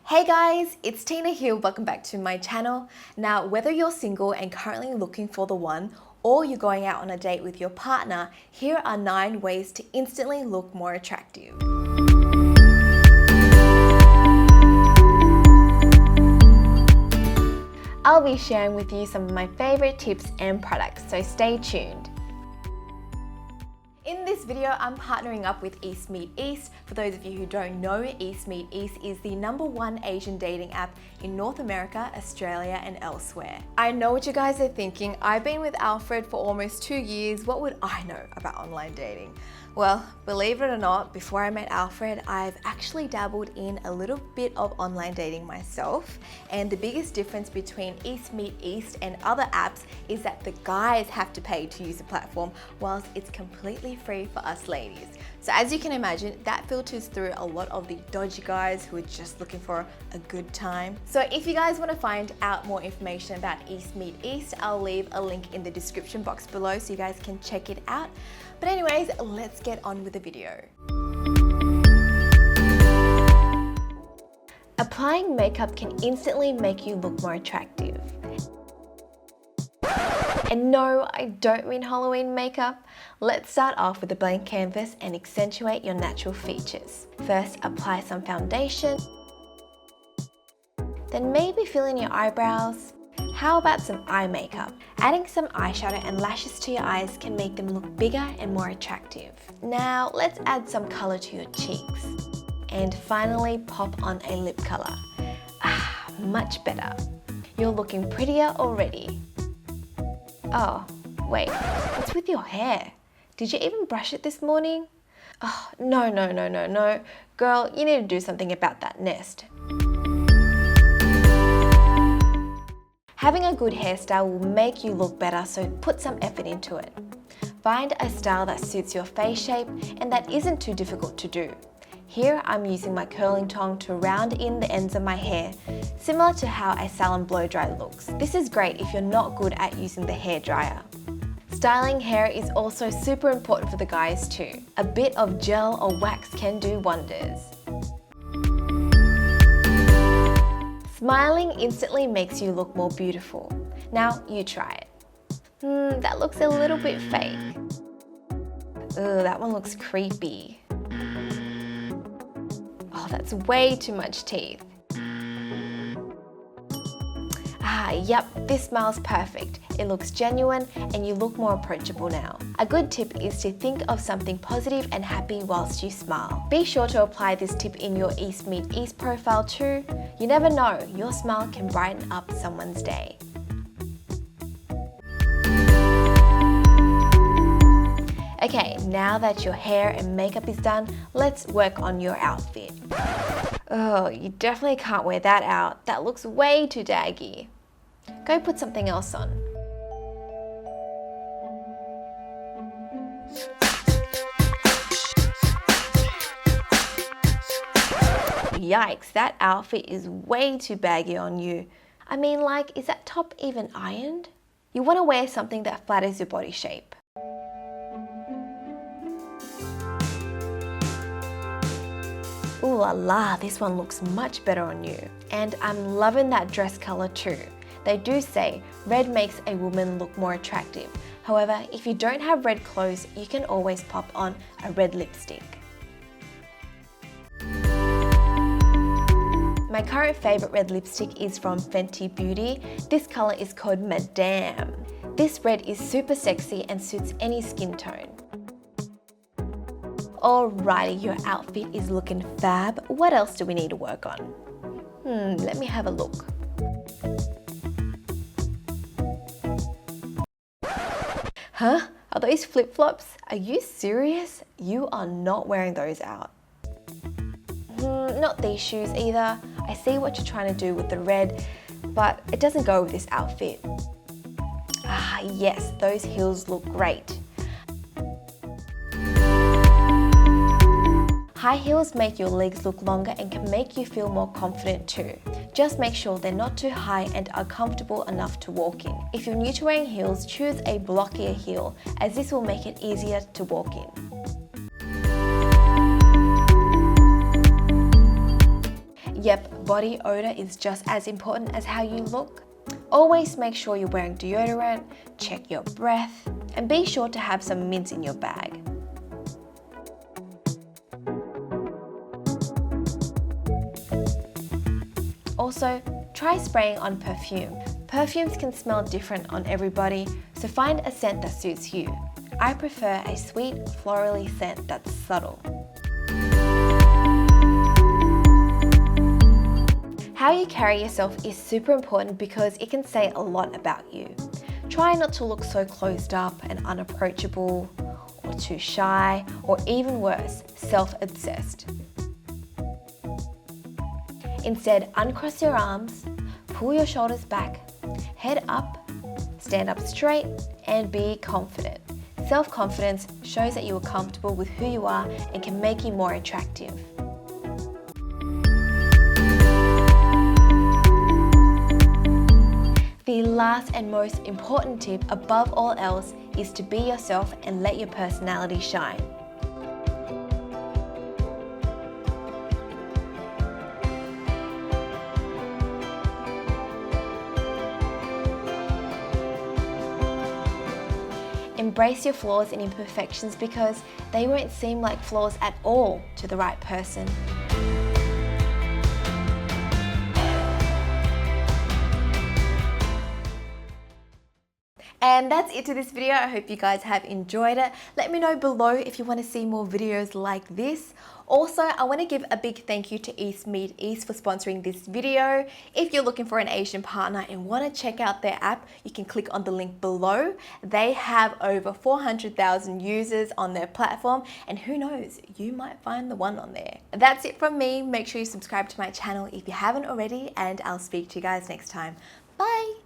Hey guys, it's Tina here. Welcome back to my channel. Now, whether you're single and currently looking for the one, or you're going out on a date with your partner, here are 9 ways to instantly look more attractive. I'll be sharing with you some of my favorite tips and products, so stay tuned. In this video, I'm partnering up with EastMeetEast. For those of you who don't know, EastMeetEast is the #1 Asian dating app in North America, Australia, and elsewhere. I know what you guys are thinking. I've been with Alfred for almost 2 years. What would I know about online dating? Well, believe it or not, before I met Alfred, I've actually dabbled in a little bit of online dating myself. And the biggest difference between EastMeetEast and other apps is that the guys have to pay to use the platform, whilst it's completely free for us ladies. So as you can imagine, that filters through a lot of the dodgy guys who are just looking for a good time. So if you guys want to find out more information about EastMeetEast, I'll leave a link in the description box below so you guys can check it out. But anyways, let's get on with the video. Applying makeup can instantly make you look more attractive. And no, I don't mean Halloween makeup. Let's start off with a blank canvas and accentuate your natural features. First, apply some foundation. Then maybe fill in your eyebrows. How about some eye makeup? Adding some eyeshadow and lashes to your eyes can make them look bigger and more attractive. Now, let's add some color to your cheeks. And finally, pop on a lip color. Much better. You're looking prettier already. Oh, wait, what's with your hair? Did you even brush it this morning? Oh, no. Girl, you need to do something about that nest. Having a good hairstyle will make you look better, so put some effort into it. Find a style that suits your face shape and that isn't too difficult to do. Here I'm using my curling tong to round in the ends of my hair, similar to how a salon blow dry looks. This is great if you're not good at using the hair dryer. Styling hair is also super important for the guys too. A bit of gel or wax can do wonders. Smiling instantly makes you look more beautiful. Now you try it. That looks a little bit fake. Ugh, that one looks creepy. Oh, that's way too much teeth. Yep, this smile's perfect. It looks genuine and you look more approachable now. A good tip is to think of something positive and happy whilst you smile. Be sure to apply this tip in your EastMeetEast profile too. You never know, your smile can brighten up someone's day. Okay, now that your hair and makeup is done, let's work on your outfit. Oh, you definitely can't wear that out. That looks way too daggy. Go put something else on. Yikes, that outfit is way too baggy on you. I mean, like, is that top even ironed? You want to wear something that flatters your body shape. Ooh la la, this one looks much better on you. And I'm loving that dress color too. They do say red makes a woman look more attractive. However, if you don't have red clothes, you can always pop on a red lipstick. My current favorite red lipstick is from Fenty Beauty. This color is called Madame. This red is super sexy and suits any skin tone. Alrighty, your outfit is looking fab. What else do we need to work on? Let me have a look. Huh? Are those flip-flops? Are you serious? You are not wearing those out. Not these shoes either. I see what you're trying to do with the red, but it doesn't go with this outfit. Yes, those heels look great. High heels make your legs look longer and can make you feel more confident too. Just make sure they're not too high and are comfortable enough to walk in. If you're new to wearing heels, choose a blockier heel, as this will make it easier to walk in. Yep, body odor is just as important as how you look. Always make sure you're wearing deodorant, check your breath, and be sure to have some mints in your bag. Also, try spraying on perfume. Perfumes can smell different on everybody, so find a scent that suits you. I prefer a sweet, florally scent that's subtle. How you carry yourself is super important because it can say a lot about you. Try not to look so closed up and unapproachable, or too shy, or even worse, self-obsessed. Instead, uncross your arms, pull your shoulders back, head up, stand up straight, and be confident. Self-confidence shows that you are comfortable with who you are and can make you more attractive. The last and most important tip above all else is to be yourself and let your personality shine. Embrace your flaws and imperfections because they won't seem like flaws at all to the right person. And that's it to this video. I hope you guys have enjoyed it. Let me know below if you want to see more videos like this. Also, I want to give a big thank you to EastMeetEast for sponsoring this video. If you're looking for an Asian partner and want to check out their app, you can click on the link below. They have over 400,000 users on their platform, and who knows, you might find the one on there. That's it from me. Make sure you subscribe to my channel if you haven't already, and I'll speak to you guys next time. Bye!